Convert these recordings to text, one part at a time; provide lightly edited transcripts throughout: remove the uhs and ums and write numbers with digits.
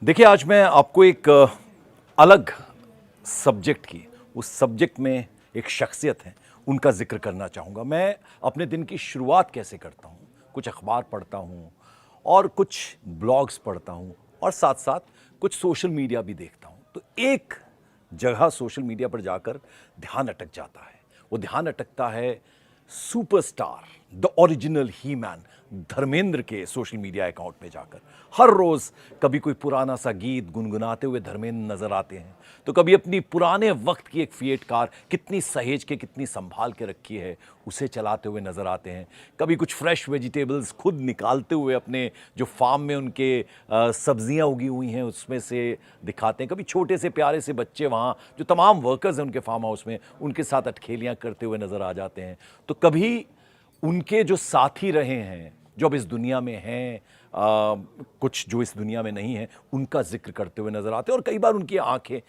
देखिए, आज मैं आपको एक अलग सब्जेक्ट की, उस सब्जेक्ट में एक शख्सियत है, उनका ज़िक्र करना चाहूँगा। मैं अपने दिन की शुरुआत कैसे करता हूँ, कुछ अखबार पढ़ता हूँ और कुछ ब्लॉग्स पढ़ता हूँ और साथ-साथ कुछ सोशल मीडिया भी देखता हूँ। तो एक जगह सोशल मीडिया पर जाकर ध्यान अटक जाता है। वो ध्यान अटकता है superstar, the original he man Dharmendra के सोशल मीडिया अकाउंट में जाकर। हर रोज कभी कोई पुराना सा गीत गुनगुनाते हुए धर्मेंद्र नजर आते हैं, तो कभी अपनी पुराने वक्त की एक फिएट कार कितनी सहेज के, कितनी संभाल के रखी है, उसे चलाते हुए नजर आते हैं। कभी कुछ फ्रेश वेजिटेबल्स खुद निकालते हुए अपने जो फार्म में उनके सब्जियां उगी हुई हैं उसमें से दिखाते हैं। कभी छोटे से प्यारे से बच्चे वहाँ जो तमाम वर्कर्स हैं उनके फार्म हाउस में, उनके साथ अटखेलियाँ करते हुए नजर आ जाते हैं। तो कभी उनके जो साथी रहे हैं, जो अब इस दुनिया में हैं, कुछ जो इस दुनिया में नहीं हैं, उनका जिक्र करते हुए नजर आते हैं। और कई बार उनकी आंखें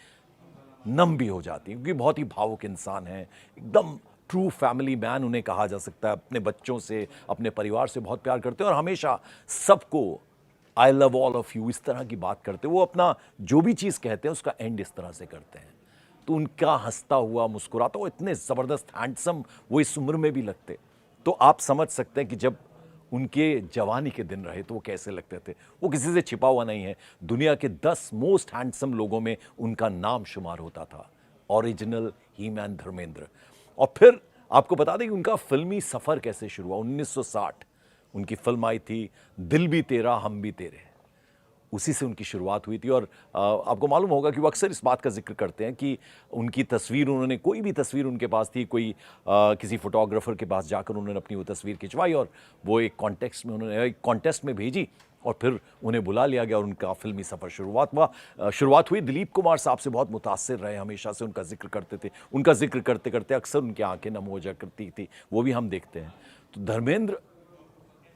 नम भी हो जाती हैं, क्योंकि बहुत ही भावुक इंसान हैं, एकदम ट्रू फैमिली मैन उन्हें कहा जा सकता है। अपने बच्चों से, अपने परिवार से बहुत प्यार करते हैं और हमेशा सबको I love all of you इस तरह की बात करते हैं। वो अपना जो भी चीज़ कहते हैं उसका एंड इस तरह से करते हैं। तो उनका हंसता हुआ, मुस्कुराता, वो इतने ज़बरदस्त हैंडसम वो इस उम्र में भी लगते। तो आप समझ सकते हैं कि जब उनके जवानी के दिन रहे तो वो कैसे लगते थे। वो किसी से छिपा हुआ नहीं है। दुनिया के 10 मोस्ट हैंडसम लोगों में उनका नाम शुमार होता था, ओरिजिनल ही मैन धर्मेंद्र। और फिर आपको बता दें कि उनका फिल्मी सफ़र कैसे शुरू हुआ। 1960 उनकी फिल्म आई थी, दिल भी तेरा हम भी तेरे। उसी से उनकी शुरुआत हुई थी। और आपको मालूम होगा कि वो अक्सर इस बात का जिक्र करते हैं कि उनकी तस्वीर, उन्होंने कोई भी तस्वीर उनके पास थी, कोई किसी फोटोग्राफर के पास जाकर उन्होंने अपनी वो तस्वीर खिंचवाई और वो एक कॉन्टेक्स्ट में, उन्होंने एक कॉन्टेस्ट में भेजी और फिर उन्हें बुला लिया गया और उनका फिल्मी सफ़र शुरुआत हुई। दिलीप कुमार साहब से बहुत मुतासिर रहे, हमेशा से उनका जिक्र करते थे। उनका जिक्र करते करते अक्सर उनकी आंखें नम हो जा करती थी, वो भी हम देखते हैं। तो धर्मेंद्र,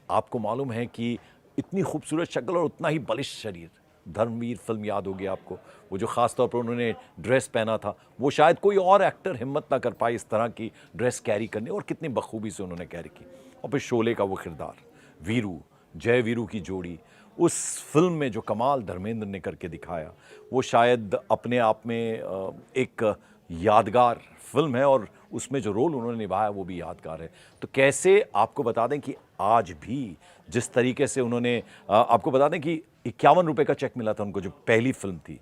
आपको मालूम है कि इतनी खूबसूरत शक्ल और उतना ही बलिष्ठ शरीर। धर्मवीर फिल्म याद होगी आपको, वो जो ख़ास तौर पर उन्होंने ड्रेस पहना था, वो शायद कोई और एक्टर हिम्मत ना कर पाए इस तरह की ड्रेस कैरी करने, और कितनी बखूबी से उन्होंने कैरी की। और फिर शोले का वो किरदार, वीरू, जय वीरू की जोड़ी, उस फिल्म में जो कमाल धर्मेंद्र ने करके दिखाया, वो शायद अपने आप में एक यादगार फिल्म है और उसमें जो रोल उन्होंने निभाया वो भी यादगार है। तो कैसे, आपको बता दें कि आज भी जिस तरीके से उन्होंने आपको बता दें कि ₹51 का चेक मिला था उनको, जो पहली फिल्म थी,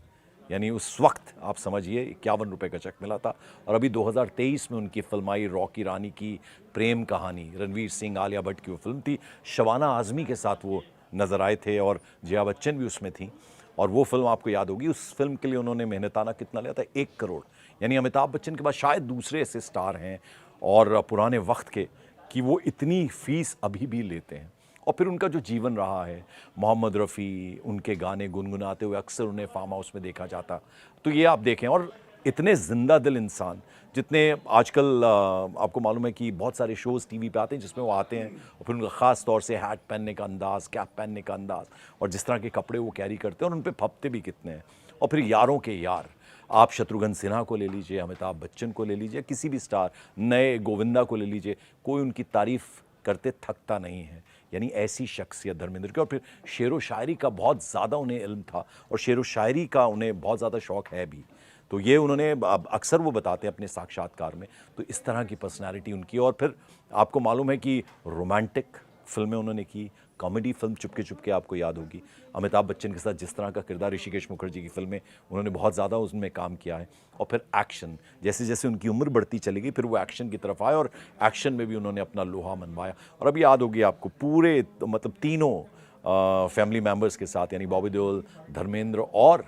यानी उस वक्त आप समझिए ₹51 का चेक मिला था। और अभी 2023 में उनकी फिल्म आई, रॉकी रानी की प्रेम कहानी, रणवीर सिंह, आलिया भट्ट की वो फिल्म थी। शबाना आज़मी के साथ वो नज़र आए थे और जया बच्चन भी उसमें थी। और वो फिल्म आपको याद होगी, उस फिल्म के लिए उन्होंने मेहनताना कितना लिया था, 1 करोड़। यानी अमिताभ बच्चन के बाद शायद दूसरे ऐसे स्टार हैं और पुराने वक्त के कि वो इतनी फीस अभी भी लेते हैं। और फिर उनका जो जीवन रहा है, मोहम्मद रफ़ी उनके गाने गुनगुनाते हुए अक्सर उन्हें फार्म हाउस में देखा जाता। तो ये आप देखें, और इतने जिंदा दिल इंसान, जितने आजकल आपको मालूम है कि बहुत सारे शोज़ टीवी पे आते हैं जिसमें वो आते हैं और फिर उनका ख़ास तौर से हैट पहनने का अंदाज़, कैप पहनने का अंदाज़ और जिस तरह के कपड़े वो कैरी करते हैं, और उन पे फपते भी कितने हैं। और फिर यारों के यार, आप शत्रुघ्न सिन्हा को ले लीजिए, अमिताभ बच्चन को ले लीजिए, किसी भी स्टार, नए गोविंदा को ले लीजिए, कोई उनकी तारीफ़ करते थकता नहीं है। यानी ऐसी शख्सियत धर्मेंद्र की। और फिर शेरो शायरी का बहुत ज़्यादा उन्हें इल्म था और शेरो शायरी का उन्हें बहुत ज़्यादा शौक़ है भी। तो ये उन्होंने अक्सर वो बताते हैं अपने साक्षात्कार में। तो इस तरह की पर्सनैलिटी उनकी। और फिर आपको मालूम है कि रोमांटिक फिल्में उन्होंने की, कॉमेडी फिल्म चुपके चुपके आपको याद होगी, अमिताभ बच्चन के साथ जिस तरह का किरदार, ऋषिकेश मुखर्जी की फिल्में, उन्होंने बहुत ज़्यादा उसमें काम किया है। और फिर एक्शन, जैसे जैसे उनकी उम्र बढ़ती चली गई फिर वो एक्शन की तरफ आए और एक्शन में भी उन्होंने अपना लोहा मनवाया। और अभी याद होगी आपको पूरे, तो मतलब तीनों फैमिली मेम्बर्स के साथ, यानी बॉबी देओल, धर्मेंद्र और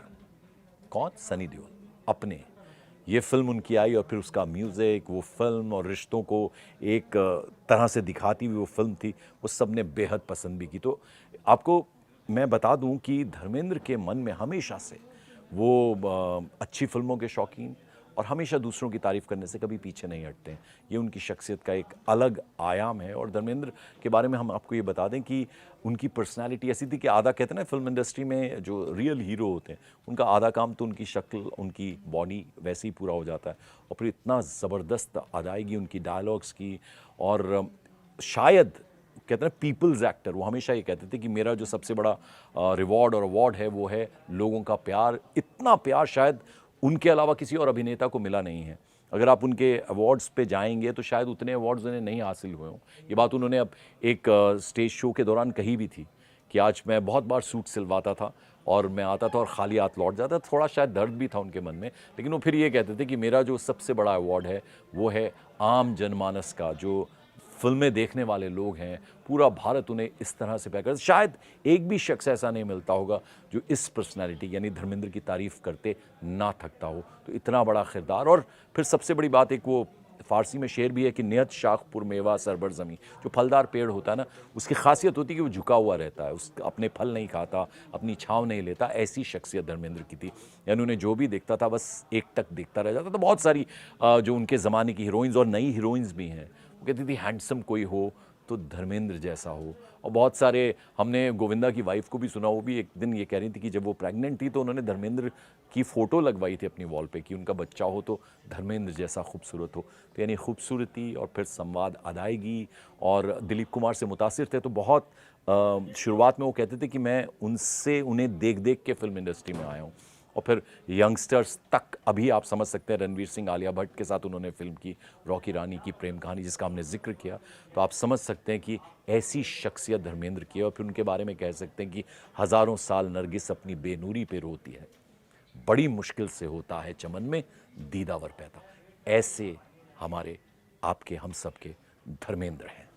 कौन, सनी देओल, अपने, ये फिल्म उनकी आई। और फिर उसका म्यूज़िक, वो फिल्म और रिश्तों को एक तरह से दिखाती हुई वो फिल्म थी, वो सब ने बेहद पसंद भी की। तो आपको मैं बता दूं कि धर्मेंद्र के मन में हमेशा से वो अच्छी फिल्मों के शौकीन और हमेशा दूसरों की तारीफ़ करने से कभी पीछे नहीं हटते हैं। ये उनकी शख्सियत का एक अलग आयाम है। और धर्मेंद्र के बारे में हम आपको ये बता दें कि उनकी पर्सनालिटी ऐसी थी कि आधा, कहते हैं ना फिल्म इंडस्ट्री में जो रियल हीरो होते हैं उनका आधा काम तो उनकी शक्ल, उनकी बॉडी वैसे ही पूरा हो जाता है। और फिर इतना ज़बरदस्त अदायगी उनकी डायलॉग्स की। और शायद कहते हैं पीपल्स एक्टर, वो हमेशा ये कहते थे कि मेरा जो सबसे बड़ा रिवॉर्ड और अवार्ड है वो है लोगों का प्यार। इतना प्यार शायद उनके अलावा किसी और अभिनेता को मिला नहीं है। अगर आप उनके अवार्ड्स पे जाएंगे तो शायद उतने अवार्ड्स उन्हें नहीं हासिल हुए हों। ये बात उन्होंने अब एक स्टेज शो के दौरान कही भी थी कि आज मैं बहुत बार सूट सिलवाता था और मैं आता था और खाली हाथ लौट जाता। थोड़ा शायद दर्द भी था उनके मन में, लेकिन वो फिर ये कहते थे कि मेरा जो सबसे बड़ा अवार्ड है वो है आम जनमानस का, जो फिल्में देखने वाले लोग हैं, पूरा भारत उन्हें इस तरह से प्यार करता। शायद एक भी शख्स ऐसा नहीं मिलता होगा जो इस पर्सनैलिटी यानी धर्मेंद्र की तारीफ करते ना थकता हो। तो इतना बड़ा किरदार। और फिर सबसे बड़ी बात, एक वो फ़ारसी में शेर भी है कि नियत शाख मेवा सरबर ज़मीं। जो फलदार पेड़ होता है ना, उसकी खासियत होती है कि वो झुका हुआ रहता है, उस अपने फल नहीं खाता, अपनी छाँव नहीं लेता। ऐसी शख्सियत धर्मेंद्र की थी, यानी उन्हें जो भी देखता था बस एक टक देखता रह जाता। तो बहुत सारी जो उनके ज़माने की हीरोइंस और नई हीरोइंस भी हैं, वो कहती थी हैंडसम कोई हो तो धर्मेंद्र जैसा हो। और बहुत सारे, हमने गोविंदा की वाइफ को भी सुना, वो भी एक दिन ये कह रही थी कि जब वो प्रेग्नेंट थी तो उन्होंने धर्मेंद्र की फ़ोटो लगवाई थी अपनी वॉल पे कि उनका बच्चा हो तो धर्मेंद्र जैसा खूबसूरत हो। तो यानी खूबसूरती और फिर संवाद, अदायगी, और दिलीप कुमार से मुतासिर थे। तो बहुत शुरुआत में वो कहते थे कि मैं उनसे उन्हें देख देख के फिल्म इंडस्ट्री में आया हूँ। और फिर यंगस्टर्स तक, अभी आप समझ सकते हैं रणवीर सिंह आलिया भट्ट के साथ उन्होंने फिल्म की रॉकी रानी की प्रेम कहानी, जिसका हमने जिक्र किया। तो आप समझ सकते हैं कि ऐसी शख्सियत धर्मेंद्र की है। और फिर उनके बारे में कह सकते हैं कि हज़ारों साल नरगिस अपनी बेनूरी पे रोती है, बड़ी मुश्किल से होता है चमन में दीदावर पैदा। ऐसे हमारे, आपके, हम सब के धर्मेंद्र हैं।